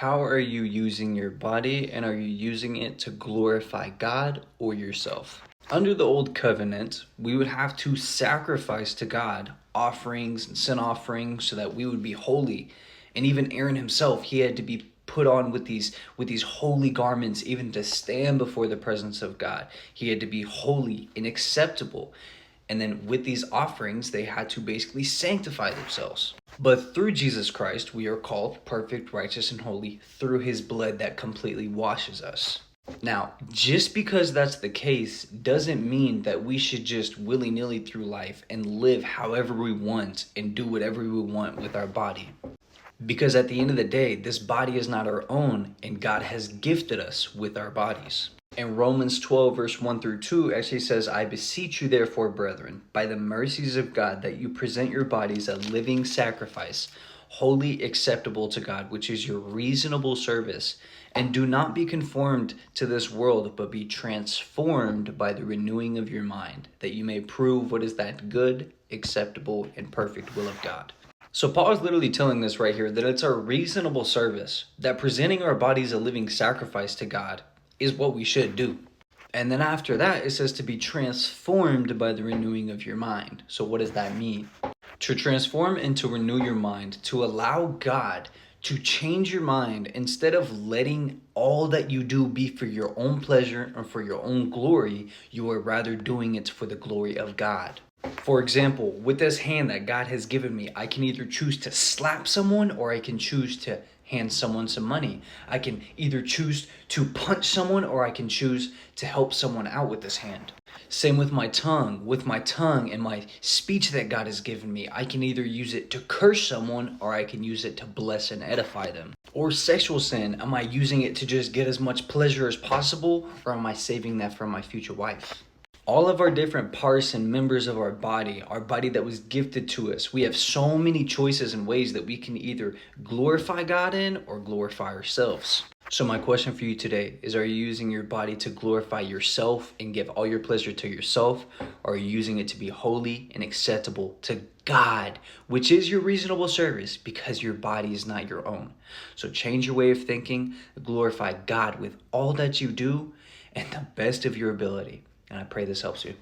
How are you using your body, and are you using it to glorify God or yourself? Under the old covenant, we would have to sacrifice to God offerings and sin offerings so that we would be holy. And even Aaron himself, he had to be put on with these holy garments even to stand before the presence of God. He had to be holy and acceptable. And then with these offerings, they had to basically sanctify themselves. But through Jesus Christ, we are called perfect, righteous, and holy through his blood that completely washes us. Now, just because that's the case doesn't mean that we should just willy-nilly through life and live however we want and do whatever we want with our body. Because at the end of the day, this body is not our own, and God has gifted us with our bodies. In Romans 12, verse 1 through 2, actually says, I beseech you therefore, brethren, by the mercies of God, that you present your bodies a living sacrifice, wholly acceptable to God, which is your reasonable service. And do not be conformed to this world, but be transformed by the renewing of your mind, that you may prove what is that good, acceptable, and perfect will of God. So Paul is literally telling us right here that it's our reasonable service, that presenting our bodies a living sacrifice to God is what we should do. And then after that, it says to be transformed by the renewing of your mind. So what does that mean? To transform and to renew your mind, to allow God to change your mind instead of letting all that you do be for your own pleasure or for your own glory, you are rather doing it for the glory of God. For example, with this hand that God has given me, I can either choose to slap someone or I can choose to hand someone some money. I can either choose to punch someone or I can choose to help someone out with this hand. Same with my tongue. With my tongue and my speech that God has given me, I can either use it to curse someone or I can use it to bless and edify them. Or sexual sin, am I using it to just get as much pleasure as possible, or am I saving that for my future wife? All of our different parts and members of our body that was gifted to us, we have so many choices and ways that we can either glorify God in or glorify ourselves. So my question for you today is, are you using your body to glorify yourself and give all your pleasure to yourself? Or are you using it to be holy and acceptable to God, which is your reasonable service, because your body is not your own? So change your way of thinking, glorify God with all that you do and the best of your ability. And I pray this helps you.